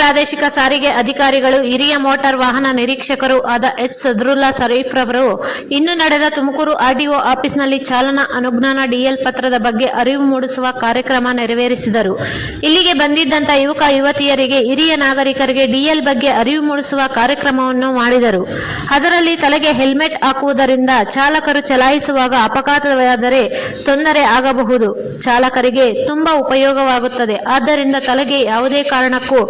ಪ್ರಾದೇಶಿಕ ಸಾರಿಗೆ ಅಧಿಕಾರಿಗಳು ಹಿರಿಯ ಮೋಟಾರ್ ವಾಹನ ನಿರೀಕ್ಷಕರು ಆದ ಎಚ್ ಸದ್ರುಲ್ಲಾ ಶರೀಫ್ ರವರು ಇಂದು ನಡೆದ ತುಮಕೂರು ಆರ್ಡಿಒ ಆಫೀಸ್ನಲ್ಲಿ ಚಾಲನಾ ಅನುಜ್ಞಾನ ಡಿಎಲ್ ಪತ್ರದ ಬಗ್ಗೆ ಅರಿವು ಮೂಡಿಸುವ ಕಾರ್ಯಕ್ರಮ ನೆರವೇರಿಸಿದರು. ಇಲ್ಲಿಗೆ ಬಂದಿದ್ದಂತ ಯುವಕ ಯುವತಿಯರಿಗೆ ಹಿರಿಯ ನಾಗರಿಕರಿಗೆ ಡಿಎಲ್ ಬಗ್ಗೆ ಅರಿವು ಮೂಡಿಸುವ ಕಾರ್ಯಕ್ರಮವನ್ನು ಮಾಡಿದರು. ಅದರಲ್ಲಿ ತಲೆಗೆ ಹೆಲ್ಮೆಟ್ ಹಾಕುವುದರಿಂದ ಚಾಲಕರು ಚಲಾಯಿಸುವಾಗ ಅಪಘಾತವಾದರೆ ತೊಂದರೆ ಆಗಬಹುದು. ಚಾಲಕರಿಗೆ ತುಂಬಾ ಉಪಯೋಗವಾಗುತ್ತದೆ. ಆದ್ದರಿಂದ ತಲೆಗೆ ಯಾವುದೇ ಕಾರಣಕ್ಕೂ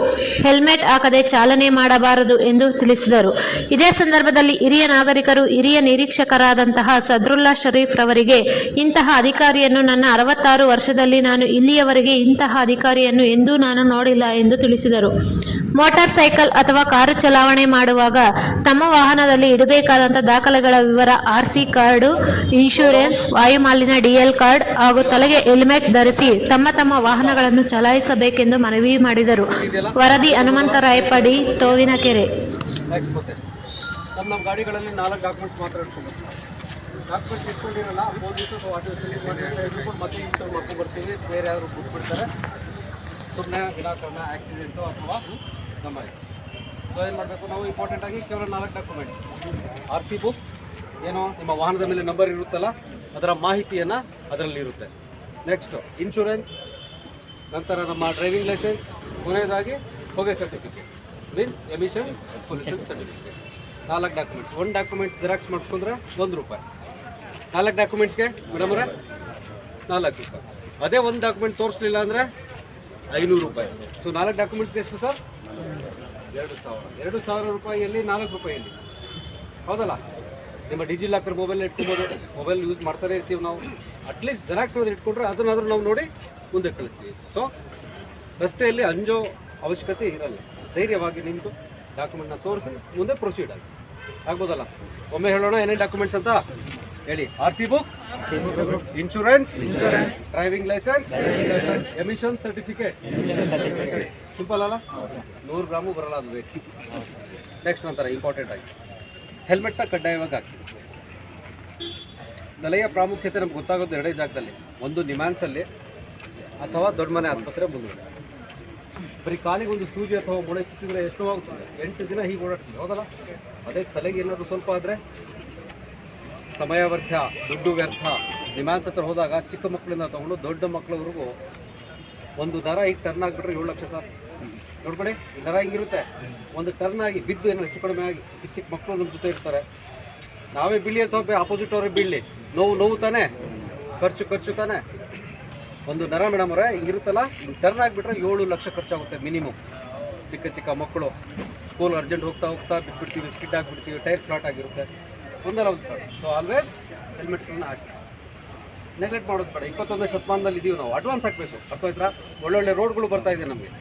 ಹೆಲ್ಮೆಟ್ ಹಾಕದೆ ಚಾಲನೆ ಮಾಡಬಾರದು ಎಂದು ತಿಳಿಸಿದರು. ಇದೇ ಸಂದರ್ಭದಲ್ಲಿ ಹಿರಿಯ ನಾಗರಿಕರು ಹಿರಿಯ ನಿರೀಕ್ಷಕರಾದಂತಹ ಸದ್ರುಲ್ಲಾ ಶರೀಫ್ ರವರಿಗೆ ಇಂತಹ ಅಧಿಕಾರಿಯನ್ನು ನನ್ನ 66 ವರ್ಷದಲ್ಲಿ ನಾನು ಇಲ್ಲಿಯವರೆಗೆ ಇಂತಹ ಅಧಿಕಾರಿಯನ್ನು ಎಂದೂ ನಾನು ನೋಡಿಲ್ಲ ಎಂದು ತಿಳಿಸಿದರು. ಮೋಟಾರ್ ಸೈಕಲ್ ಅಥವಾ ಕಾರು ಚಲಾವಣೆ ಮಾಡುವಾಗ ತಮ್ಮ ವಾಹನದಲ್ಲಿ ಇಡಬೇಕಾದಂತಹ ದಾಖಲೆಗಳ ವಿವರ, ಆರ್ಸಿ ಕಾರ್ಡು, ಇನ್ಶೂರೆನ್ಸ್, ವಾಯುಮಾಲಿನ್ಯ ಡಿಎಲ್ ಕಾರ್ಡ್ ಹಾಗೂ ತಲೆಗೆ ಹೆಲ್ಮೆಟ್ ಧರಿಸಿ ತಮ್ಮ ವಾಹನಗಳನ್ನು ಚಲಾಯಿಸಬೇಕೆಂದು ಮನವಿ ಮಾಡಿದರು. ವರದಿ ಹನುಮಂತರಾಯಪಡಿ, ತೋವಿನಕೆರೆ. ನಮ್ಮ ಗಾಡಿಗಳಲ್ಲಿ 4 ಡಾಕ್ಯುಮೆಂಟ್ಸ್ ಮಾತ್ರ ಇಟ್ಕೊಬೇಕು. ಡಾಕ್ಯುಮೆಂಟ್ಸ್ ಇಟ್ಕೊಂಡಿರಲ್ಲ, ಪೊಲೀಸು ಮತ್ತೆ ಇಂಟರ್ ಮಾಡ್ಕೊಂಡು ಬರ್ತೀವಿ, ಬೇರೆ ಯಾರು ಬಿಟ್ಬಿಡ್ತಾರೆ. ಸುಮ್ಮನೆ ವಿನಾಕಾರಣ ಆಕ್ಸಿಡೆಂಟು ಅಥವಾ ನಮ್ಮ ಸೊ ಏನು ಮಾಡಬೇಕು ನಾವು ಇಂಪಾರ್ಟೆಂಟಾಗಿ ಕೇವಲ 4 ಡಾಕ್ಯುಮೆಂಟ್ಸ್. ಆರ್ ಸಿ ಬುಕ್, ಏನೋ ನಿಮ್ಮ ವಾಹನದ ಮೇಲೆ ನಂಬರ್ ಇರುತ್ತಲ್ಲ ಅದರ ಮಾಹಿತಿಯನ್ನು ಅದರಲ್ಲಿ ಇರುತ್ತೆ. ನೆಕ್ಸ್ಟು ಇನ್ಶೂರೆನ್ಸ್, ನಂತರ ನಮ್ಮ ಡ್ರೈವಿಂಗ್ ಲೈಸೆನ್ಸ್, ಕೊನೆಯದಾಗಿ ಹೊಗೆ certificate means emission pollution certificate. 4 documents. 1 documents xerox ಮಾಡಿಸ್ಕೊಂಡ್ರೆ ₹1. 4 ಡಾಕ್ಯುಮೆಂಟ್ಸ್ಗೆ ಮೇಡಮ್ರೆ ₹4. ಅದೇ 1 ಡಾಕ್ಯುಮೆಂಟ್ ತೋರಿಸ್ಲಿಲ್ಲ ಅಂದರೆ ₹500. ಸೊ 4 ಡಾಕ್ಯುಮೆಂಟ್ಸ್ಗೆ ಎಷ್ಟು ಸರ್? ₹2,000. ₹4 ಹೌದಲ್ಲ? ನಿಮ್ಮ ಡಿಜಿಲಾಕರ್ ಮೊಬೈಲ್ ಇಟ್ಕೊಬೋದು. ಮೊಬೈಲ್ ಯೂಸ್ ಮಾಡ್ತಾನೆ ಇರ್ತೀವಿ ನಾವು. ಅಟ್ಲೀಸ್ಟ್ ಜೆರಾಕ್ಸ್ ಅನ್ನೋದು ಇಟ್ಕೊಂಡ್ರೆ ಅದನ್ನಾದರೂ ನಾವು ನೋಡಿ ಮುಂದೆ ಕಳಿಸ್ತೀವಿ. ಸೊ ರಸ್ತೆಯಲ್ಲಿ ಅಂಜೋ ಅವಶ್ಯಕತೆ ಇರಲ್ಲ. ಧೈರ್ಯವಾಗಿ ನಿಂತು ಡಾಕ್ಯುಮೆಂಟ್ನ ತೋರಿಸಿ ಮುಂದೆ ಪ್ರೊಸೀಡ್ ಆಗ್ಬೋದಲ್ಲ. ಒಮ್ಮೆ ಹೇಳೋಣ ಏನೇನು ಡಾಕ್ಯುಮೆಂಟ್ಸ್ ಅಂತ ಹೇಳಿ. R C book, insurance, driving licence, emission certificate. Simple ಅಲ್ಲ? 100 ಗ್ರಾಮು ಬರಲ್ಲ ಅದು ವೇಟ್. ನೆಕ್ಸ್ಟ್ ನಂತರ ಇಂಪಾರ್ಟೆಂಟ್ ಆಗಿ ಹೆಲ್ಮೆಟ್ನ ಕಡ್ಡಾಯವಾಗಿ ಹಾಕಿ. ತಲೆಯ ಪ್ರಾಮುಖ್ಯತೆ ನಮ್ಗೆ ಗೊತ್ತಾಗೋದು 2 ಜಾಗದಲ್ಲಿ. ಒಂದು ನಿಮ್ಯಾನ್ಸಲ್ಲಿ ಅಥವಾ ದೊಡ್ಡ ಮನೆ ಆಸ್ಪತ್ರೆ ಮುಂದುಗಡೆ. ಬರೀ ಕಾಲಿಗೆ ಒಂದು ಸೂಜಿ ಅಥವಾ ಮೊಳೆ ಚುಚ್ಚಿದ್ರೆ ಎಷ್ಟು ಆಗುತ್ತದೆ? 8 ದಿನ ಹೀಗೆ ಓಡಾಡ್ತೀವಿ, ಹೌದಲ್ಲ? ಅದೇ ತಲೆಗೆ ಏನಾದರೂ ಸ್ವಲ್ಪ ಆದರೆ ಸಮಯ ವ್ಯರ್ಥ, ದುಡ್ಡು ವ್ಯರ್ಥ. ನಿಮ್ಯಾನ್ಸ್ ಹತ್ರ ಹೋದಾಗ ಚಿಕ್ಕ ಮಕ್ಕಳಿಂದ ತೊಗೊಂಡು ದೊಡ್ಡ ಮಕ್ಕಳವರೆಗೂ ಒಂದು ನರ ಈಗ ಟರ್ನ್ ಆಗಿಬಿಟ್ರೆ 7 ಲಕ್ಷ ಸರ್. ನೋಡ್ಕೊಳ್ಳಿ, ನರ ಹಿಂಗಿರುತ್ತೆ. ಒಂದು ಟರ್ನ್ ಆಗಿ ಬಿದ್ದು ಏನೋ ಹೆಚ್ಚು ಕಡಿಮೆ ಆಗಿ ಚಿಕ್ಕ ಮಕ್ಕಳು ನಮ್ಮ ಜೊತೆ ಇರ್ತಾರೆ. ನಾವೇ ಬೀಳಿ ಅಂತ ಹೋಗ್ಬೇಕು, ಆಪೋಸಿಟ್ ಅವರೇ ಬೀಳಲಿ, ನೋವು ತಾನೇ, ಖರ್ಚು ತಾನೇ. ಒಂದು ನರ ಮೇಡಮ್ ಅವರೇ ಹಿಂಗಿರುತ್ತಲ್ಲ, ಟರ್ನ್ ಆಗಿಬಿಟ್ರೆ 7 ಲಕ್ಷ ಖರ್ಚಾಗುತ್ತೆ ಮಿನಿಮಮ್. ಚಿಕ್ಕ ಮಕ್ಕಳು ಸ್ಕೂಲ್ ಅರ್ಜೆಂಟ್ ಹೋಗ್ತಾ ಬಿಟ್ಬಿಡ್ತೀವಿ, ಸ್ಕಿಡ್ ಆಗಿಬಿಡ್ತೀವಿ, ಟೈರ್ ಫ್ಲಾಟ್ ಆಗಿರುತ್ತೆ, ಒಂದಲ್ಲ ಒಂದು ಕಡೆ. ಸೊ ಆಲ್ವೇಸ್ ಹೆಲ್ಮೆಟ್ಗಳನ್ನ ಹಾಕಿ, ನೆಗ್ಲೆಕ್ಟ್ ಮಾಡೋದು ಬೇಡ. 21ನೇ ಶತಮಾನದಲ್ಲಿ ಇದ್ದೀವಿ ನಾವು, ಅಡ್ವಾನ್ಸ್ ಹಾಕಬೇಕು. ಅರ್ಥ ಆಯ್ತಾ? ಒಳ್ಳೊಳ್ಳೆ ರೋಡ್ಗಳು ಬರ್ತಾ ಇದೆ ನಮಗೆ.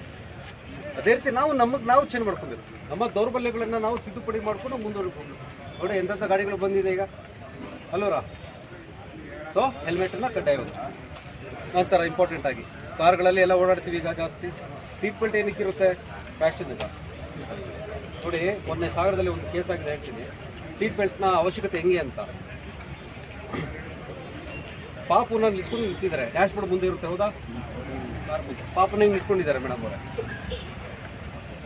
ಅದೇ ರೀತಿ ನಾವು ಚೇಂಜ್ ಮಾಡ್ಕೋಬೇಕು. ನಮ್ಮ ದೌರ್ಬಲ್ಯಗಳನ್ನು ನಾವು ತಿದ್ದುಪಡಿ ಮಾಡ್ಕೊಂಡು ಮುಂದುವರೆಗೆ ಹೋಗ್ಬೇಕು. ನೋಡಿ ಎಂತೆಂಥ ಗಾಡಿಗಳು ಬಂದಿದೆ ಈಗ ಅಲ್ಲೋರ. ಸೊ ಹೆಲ್ಮೆಟನ್ನು ಕಡ್ಡಾಯವಾಗಿ. ನಂತರ ಇಂಪಾರ್ಟೆಂಟ್ ಆಗಿ ಕಾರ್ಗಳಲ್ಲಿ ಎಲ್ಲ ಓಡಾಡ್ತೀವಿ ಈಗ ಜಾಸ್ತಿ. Seat belt ಏನಕ್ಕಿರುತ್ತೆ? ಫ್ಯಾಷನ್ ಇದೆ ನೋಡಿ. ಮೊನ್ನೆ ಸಾಗರದಲ್ಲಿ ಒಂದು ಕೇಸ್ ಆಗಿದೆ, ಹೇಳ್ತೀನಿ. ಸೀಟ್ ಬೆಲ್ಟ್ನ ಅವಶ್ಯಕತೆ ಹೆಂಗೆ ಅಂತ. ಪಾಪುನ ನಿಲ್ಸ್ಕೊಂಡು ನಿಂತಿದ್ದಾರೆ, ಡ್ಯಾಶ್ ಬೋರ್ಡ್ ಮುಂದೆ ಇರುತ್ತೆ, ಹೌದಾ? ಪಾಪುನ ಹಿಂಗೆ ನಿಂತ್ಕೊಂಡಿದ್ದಾರೆ ಮೇಡಮ್ ಅವರೇ.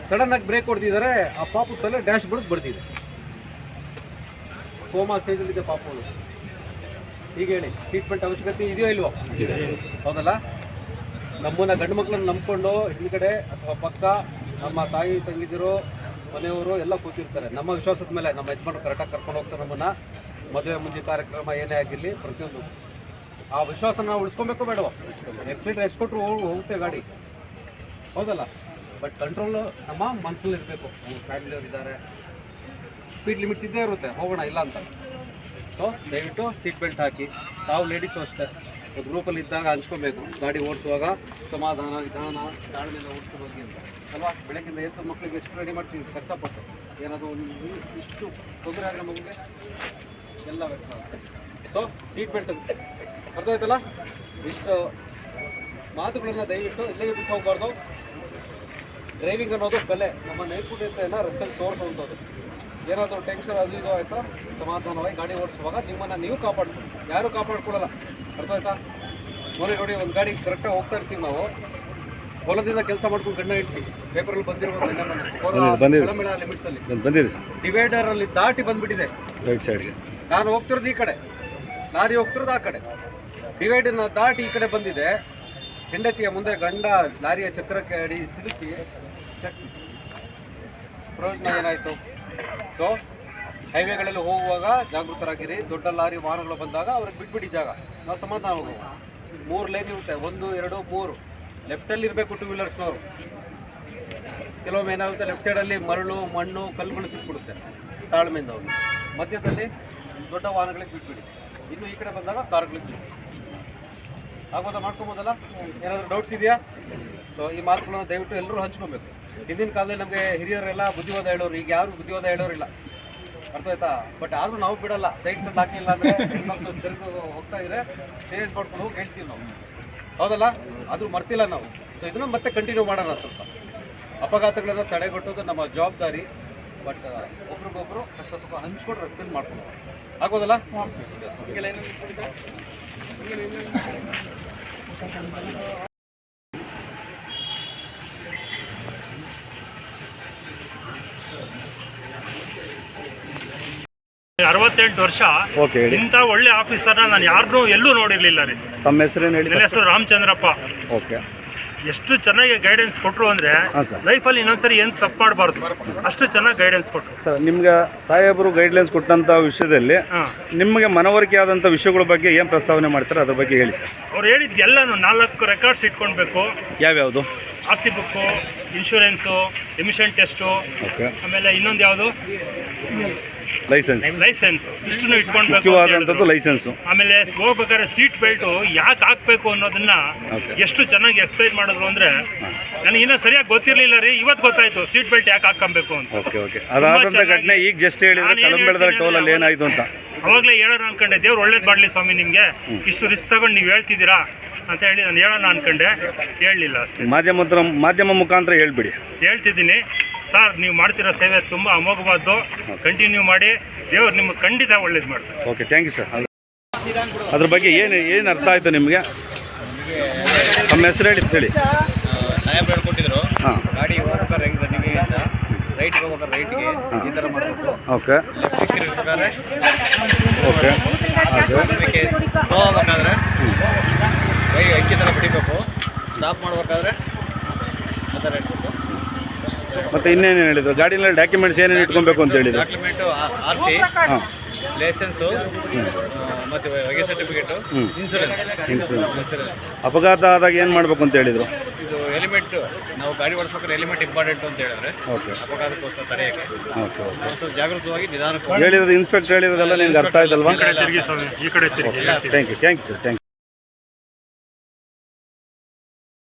ಸಡನ್ನಾಗಿ ಬ್ರೇಕ್ ಹೊಡೆದಿದ್ದಾರೆ, ಆ ಪಾಪು ತಲೆ ಡ್ಯಾಶ್ ಬೋರ್ಡ್ ಬಡ್ದಿದೆ. ಕೋಮಾ ಸ್ಟೇಜಲ್ಲಿದೆ ಪಾಪು. ಹೀಗೆ ಹೇಳಿ, ಸೀಟ್ ಬೆಲ್ಟ್ ಅವಶ್ಯಕತೆ ಇದೆಯೋ ಇಲ್ವೋ? ಹೌದಲ್ಲ? ನಮ್ಮನ್ನ ಗಂಡು ಮಕ್ಕಳನ್ನು ನಂಬ್ಕೊಂಡು ಹಿಂದ್ಗಡೆ ಅಥವಾ ಪಕ್ಕ ನಮ್ಮ ತಾಯಿ ತಂಗಿದಿರು ಮನೆಯವರು ಎಲ್ಲ ಕೂತಿರ್ತಾರೆ. ನಮ್ಮ ವಿಶ್ವಾಸದ ಮೇಲೆ ನಮ್ಮ ಯಜಮಾನರು ಕರೆಕ್ಟಾಗಿ ಕರ್ಕೊಂಡು ಹೋಗ್ತಾರೆ ನಮ್ಮನ್ನು. ಮದುವೆ ಮುಂಚೆ ಕಾರ್ಯಕ್ರಮ ಏನೇ ಆಗಿರಲಿ ಪ್ರತಿಯೊಂದು ಆ ವಿಶ್ವಾಸ ನಾವು ಉಳಿಸ್ಕೊಬೇಕು ಬೇಡವೋ? ಎಕ್ಸಿಡೆಂಟ್ ಎಷ್ಟು ಕೊಟ್ಟರು ಹೋಗುತ್ತೆ ಗಾಡಿ, ಹೌದಲ್ಲ? ಬಟ್ ಕಂಟ್ರೋಲು ನಮ್ಮ ಮನಸ್ಸಲ್ಲಿ ಇರಬೇಕು. ನಮ್ಮ ಫ್ಯಾಮಿಲಿಯವ್ರು ಇದ್ದಾರೆ, ಸ್ಪೀಡ್ ಲಿಮಿಟ್ಸ್ ಇದ್ದೇ ಇರುತ್ತೆ, ಹೋಗೋಣ ಇಲ್ಲ ಅಂತ. ಸೊ ದಯವಿಟ್ಟು ಸೀಟ್ ಬೆಲ್ಟ್ ಹಾಕಿ. ತಾವು ಲೇಡೀಸು ಅಷ್ಟೇ ಒಂದು ಗ್ರೂಪಲ್ಲಿ ಇದ್ದಾಗ ಹಂಚ್ಕೊಬೇಕು. ಗಾಡಿ ಓಡಿಸುವಾಗ ಸಮಾಧಾನ, ವಿಧಾನ, ತಾಳ್ಮೆಯಿಂದ ಓಡಿಸ್ಕೊಬೇಕು ಅಂತ ಅಲ್ವಾ? ಬೆಳಗ್ಗಿಂದ ಎದ್ದು ಮಕ್ಕಳಿಗೆ ಎಷ್ಟು ರೆಡಿ ಮಾಡ್ತೀವಿ ಕಷ್ಟಪಟ್ಟು. ಏನಾದರೂ ಒಂದು ಇಷ್ಟು ತೊಂದರೆ ಆದರೆ ಮಗುಗೆ ಎಲ್ಲ ವ್ಯಕ್ತ ಆಗುತ್ತೆ. ಸೊ ಸೀಟ್ ಬೆಲ್ಟ್ ಅರ್ಥ ಆಯ್ತಲ್ಲ? ಇಷ್ಟು ಮಾತುಗಳನ್ನು ದಯವಿಟ್ಟು ಇಲ್ಲಿಗೆ ಬಿಟ್ಟು ಹೋಗಬಾರ್ದು. ಡ್ರೈವಿಂಗ್ ಅನ್ನೋದು ಕಲೆ. ನಮ್ಮ ನೈಪುಣ್ಯತೆಯನ್ನು ರಸ್ತೆಯಲ್ಲಿ ತೋರಿಸುವಂಥದ್ದು. ಏನಾದರೂ ಟೆನ್ಷನ್ ಅದು ಇದು ಆಯಿತಾ, ಸಮಾಧಾನವಾಗಿ ಗಾಡಿ ಓಡಿಸುವಾಗ ನಿಮ್ಮನ್ನು ನೀವು ಕಾಪಾಡ್ಕೊಳ್ಳಿ, ಯಾರೂ ಕಾಪಾಡ್ಕೊಳ್ಳಲ್ಲ. ಅರ್ಥ ಆಯ್ತಾ? ನೋಡಿ ಒಂದು ಗಾಡಿ ಕರೆಕ್ಟಾಗಿ ಹೋಗ್ತಾ ಇರ್ತೀವಿ ನಾವು, ಹೊಲದಿಂದ ಕೆಲಸ ಮಾಡ್ಕೊಂಡು ಗಣ್ಣ ಇಡ್ತಿ ಪೇಪರಲ್ಲಿ ಬಂದಿರ್ಬೋದು ಲಿಮಿಟ್ಸಲ್ಲಿ ಬಂದಿದೆ ಸರ್ ಡಿವೈಡರಲ್ಲಿ ದಾಟಿ ಬಂದ್ಬಿಟ್ಟಿದೆ ರೈಟ್ ಸೈಡ್ಗೆ. ನಾನು ಹೋಗ್ತಿರೋದು ಈ ಕಡೆ, ಲಾರಿ ಹೋಗ್ತಿರೋದು ಆ ಕಡೆ, ಡಿವೈಡರ್ನ ದಾಟಿ ಈ ಕಡೆ ಬಂದಿದೆ. ಹೆಂಡತಿಯ ಮುಂದೆ ಗಂಡ ಲಾರಿಯ ಚಕ್ರಕ್ಕೆ ಅಡಿ ಸಿಲುಕಿ ಪ್ರಯೋಜನ ಏನಾಯಿತು? ಸೊ ಹೈವೇಗಳಲ್ಲಿ ಹೋಗುವಾಗ ಜಾಗೃತರಾಗಿರಿ. ದೊಡ್ಡ ಲಾರಿ ವಾಹನಗಳು ಬಂದಾಗ ಅವ್ರಿಗೆ ಬಿಟ್ಬಿಡಿ ಜಾಗ, ನಾವು ಸಮಾಧಾನ ಹೋಗುವ. 3 ಲೈನ್ ಇರುತ್ತೆ, 1, 2, 3 ಲೆಫ್ಟಲ್ಲಿ ಇರಬೇಕು ಟೂ ವೀಲರ್ಸ್ನವರು. ಕೆಲವೊಮ್ಮೆ ಏನಾಗುತ್ತೆ, ಲೆಫ್ಟ್ ಸೈಡಲ್ಲಿ ಮರಳು ಮಣ್ಣು ಕಲ್ಲುಗಳು ಸಿಕ್ಬಿಡುತ್ತೆ, ತಾಳ್ಮೆಯಿಂದ ಹೋಗಿ. ಮಧ್ಯದಲ್ಲಿ ದೊಡ್ಡ ವಾಹನಗಳಿಗೆ ಬಿಟ್ಬಿಡಿ. ಇನ್ನು ಈ ಕಡೆ ಬಂದಾಗ ಕಾರ್ಗಳಿಗೆ ಬಿಟ್ಬಿಡಿ. ಆಗೋದ ಮಾಡ್ಕೊಬೋದಲ್ಲ? ಏನಾದರೂ ಡೌಟ್ಸ್ ಇದೆಯಾ? ಸೊ ಈ ಮಾತುಗಳನ್ನು ದಯವಿಟ್ಟು ಎಲ್ಲರೂ ಹಂಚ್ಕೊಬೇಕು. ಹಿಂದಿನ ಕಾಲದಲ್ಲಿ ನಮಗೆ ಹಿರಿಯರೆಲ್ಲ ಬುದ್ಧಿವಾದ ಹೇಳೋರು, ಈಗ ಯಾರು ಬುದ್ಧಿವಾದ ಹೇಳೋರಿಲ್ಲ, ಅರ್ಥ ಆಯ್ತಾ? ಬಟ್ ಆದರೂ ನಾವು ಬಿಡಲ್ಲ. ಸೈಡ್ ಸೆಟ್ ಹಾಕಲಿಲ್ಲ ಅಂದರೆ ಹೆಣ್ಮಕ್ಳು ಸೆಲ್ಫ್ ಹೋಗ್ತಾ ಇದ್ರೆ ಚೇಂಜ್ ಮಾಡ್ಕೊಂಡು ಹೋಗಿ ಹೇಳ್ತೀವಿ ನಾವು, ಹೌದಲ್ಲ? ಆದರೂ ಮರ್ತಿಲ್ಲ ನಾವು. ಸೊ ಇದನ್ನು ಮತ್ತೆ ಕಂಟಿನ್ಯೂ ಮಾಡೋಣ. ಸ್ವಲ್ಪ ಅಪಘಾತಗಳನ್ನು ತಡೆಗಟ್ಟೋದು ನಮ್ಮ ಜವಾಬ್ದಾರಿ. ಬಟ್ ಒಬ್ರಿಗೊಬ್ರು ಕಷ್ಟ ಸುಖ ಹಂಚ್ಕೊಂಡು ರಸ್ತೆಯಲ್ಲಿ ಮಾಡ್ಕೊಂಡು ಆಗೋದಲ್ಲ? ಅರವತ್ತೆಂಟು ವರ್ಷ. ಓಕೆ ಹೇಳಿ. ಇಂಥ ಒಳ್ಳೆ ಆಫೀಸರ್ನ ನಾನು ಯಾರನ್ನೂ ಎಲ್ಲೂ ನೋಡಿರಲಿಲ್ಲ ರೀ. ತಮ್ಮ ಹೆಸರೇನು ಹೇಳಿ? ನನ್ನ ಹೆಸರು ರಾಮಚಂದ್ರಪ್ಪ. ಓಕೆ. ಎಷ್ಟು ಚೆನ್ನಾಗಿ ಗೈಡೆನ್ಸ್ ಕೊಟ್ಟರು ಅಂದರೆ ಹಾಂ ಸರ್. ಲೈಫಲ್ಲಿ ಇನ್ನೊಂದ್ಸರಿ ಏನು ತಪ್ಪು ಮಾಡಬಾರ್ದು, ಅಷ್ಟು ಚೆನ್ನಾಗಿ ಗೈಡೆನ್ಸ್ ಕೊಟ್ಟರು ಸರ್. ನಿಮ್ಗೆ ಸಾಹೇಬರು ಗೈಡ್ಲೈನ್ಸ್ ಕೊಟ್ಟಂಥ ವಿಷಯದಲ್ಲಿ ಹಾಂ, ನಿಮಗೆ ಮನವರಿಕೆ ಆದಂಥ ವಿಷಯಗಳ ಬಗ್ಗೆ ಏನು ಪ್ರಸ್ತಾವನೆ ಮಾಡ್ತಾರೆ ಅದ್ರ ಬಗ್ಗೆ ಹೇಳಿ ಸರ್. ಅವ್ರು ಹೇಳಿದ್ದು ಎಲ್ಲನೂ 4 ರೆಕಾರ್ಡ್ಸ್ ಇಟ್ಕೊಳ್ಬೇಕು. ಯಾವ್ಯಾವುದು? R C book, insurance, emission test, okay. ಆಮೇಲೆ ಇನ್ನೊಂದು ಯಾವುದು ಲೈಸೆನ್ಸ್ ಇಷ್ಟನ್ನು ಇಟ್ಕೊಳ್ಬೇಕು. ಮುಖ್ಯವಾದಂಥದ್ದು ಲೈಸೆನ್ಸು. ಆಮೇಲೆ ಹೋಗ್ಬೇಕಾದ್ರೆ ಸೀಟ್ ಬೆಲ್ಟು ಯಾಕೆ ಹಾಕ್ಬೇಕು ಅನ್ನೋದನ್ನ Okay. ಎಷ್ಟು ಚೆನ್ನಾಗಿ ಎಕ್ಸ್ಪ್ಲೈನ್ ಮಾಡಿದ್ರು ಅಂದ್ರೆ ನನಗೆ ಇನ್ನೂ ಸರಿಯಾಗಿ ಗೊತ್ತಿರಲಿಲ್ಲ ರೀ. ಇವತ್ತು ಗೊತ್ತಾಯ್ತು ಸೀಟ್ ಬೆಲ್ಟ್ ಯಾಕೆ ಹಾಕೊಬೇಕು ಅಂತ. Okay okay. ಅದಾದಂಥ ಘಟನೆ ಈಗ ಜಸ್ಟ್ ಹೇಳಿದ್ರೆ ಕಳಂಬೆಳದ ಟೋಲಲ್ಲಿ ಏನಾಯಿತು ಅಂತ ಅವಾಗಲೇ ಹೇಳೋಣ ಅನ್ಕೊಂಡೆ. ದೇವ್ರು ಒಳ್ಳೇದು ಮಾಡಲಿ ಸ್ವಾಮಿ, ನಿಮಗೆ ಇಷ್ಟು ರಿಸ್ಕ್ ತಗೊಂಡು ನೀವು ಹೇಳ್ತಿದ್ದೀರಾ ಅಂತ ಹೇಳಿ ನಾನು ಹೇಳೋಣ ಅನ್ಕೊಂಡೆ, ಹೇಳಲಿಲ್ಲ ಅಷ್ಟೇ. ಮಾಧ್ಯಮ ಮುಖಾಂತರ ಹೇಳ್ಬಿಡಿ. ಹೇಳ್ತಿದ್ದೀನಿ ಸರ್, ನೀವು ಮಾಡ್ತಿರೋ ಸೇವೆ ತುಂಬ ಅಮೋಘವಾದ್ದು. ಕಂಟಿನ್ಯೂ ಮಾಡಿ, ದೇವ್ರು ನಿಮಗೆ ಖಂಡಿತ ಒಳ್ಳೇದು ಮಾಡ್ತಾರೆ. Okay, thank you sir. ಅದ್ರ ಬಗ್ಗೆ ಏನು ಅರ್ಥ ಆಯಿತು ನಿಮಗೆ? ನಮ್ಮ ಹೆಸರು ಹೇಳಿ. ಸಾಹೇಬ್ರು ಹೇಳ್ಕೊಟ್ಟಿದ್ರು, ಹಾಂ. ಗಾಡಿ ಹೋಗ್ಬೇಕಾದ್ರೆ ಹೆಂಗೆ ರನ್ನಿಂಗ್ ಅಂತ, ರೈಟ್ಗೆ ಹೋಗ್ಬೇಕಾದ್ರೆ ರೈಟ್ಗೆ ಈ ಥರ ಮಾಡಬೇಕು, ಓಕೆ ಲೆಫ್ಟಿಗೆ ತಿರುಗಬೇಕಾದ್ರೆ ಓಕೆ ಅದು ಅದಕ್ಕೆ ಸ್ಲೋ ಹೋಗ್ಬೇಕಾದ್ರೆ ಕೈ ಅಕ್ಕಿ ಥರ ಬಿಡಿಬೇಕು, ಸ್ಟಾಪ್ ಮಾಡ್ಬೇಕಾದ್ರೆ ಆ ಥರ ಇಟ್ಬೇಕು. ಮತ್ತು ಇನ್ನೇನು ಹೇಳಿದ್ರು? ಗಾಡಿನಲ್ಲಿ ಡಾಕ್ಯುಮೆಂಟ್ಸ್ ಏನೇನು ಇಟ್ಕೊಬೇಕು ಅಂತ ಹೇಳಿದ್ರು? ಡಾಕ್ಯುಮೆಂಟು ಆರ್ ಸಿ, ಹಾಂ, ಲೈಸೆನ್ಸು, ಮತ್ತು ಹೊಗೆ ಸರ್ಟಿಫಿಕೇಟು, ಇನ್ಸೂರೆನ್ಸ್. ಅಪಘಾತ ಆದಾಗ ಏನು ಮಾಡಬೇಕು ಅಂತ ಹೇಳಿದರು? ಇದು ಹೆಲ್ಮೆಟ್, ನಾವು ಗಾಡಿ ಓಡಿಸ್ಬೇಕಾದ್ರೆ ಹೆಲ್ಮೆಟ್ ಇಂಪಾರ್ಟೆಂಟ್ ಅಂತ ಹೇಳಿದ್ರೆ ಓಕೆ ಅಪಘಾತಕ್ಕೋಸ್ಕರ ಸರಿಯಾಗಿ ಓಕೆ ಓಕೆ. ಸ್ವಲ್ಪ ಜಾಗೃತವಾಗಿ ನಿಧಾನಕ್ಕೆ ಹೇಳಿರೋದು ಇನ್ಸ್ಪೆಕ್ಟರ್ ಹೇಳಿರೋದೆಲ್ಲ ನಿಮ್ಗೆ ಅರ್ಥ ಆಯ್ತಲ್ವಾ? ಈ ಕಡೆ ತಿರುಗಿ ಸ್ವಾಮಿ, ಈ ಕಡೆ ತಿರುಗಿ. Thank you sir, thank you.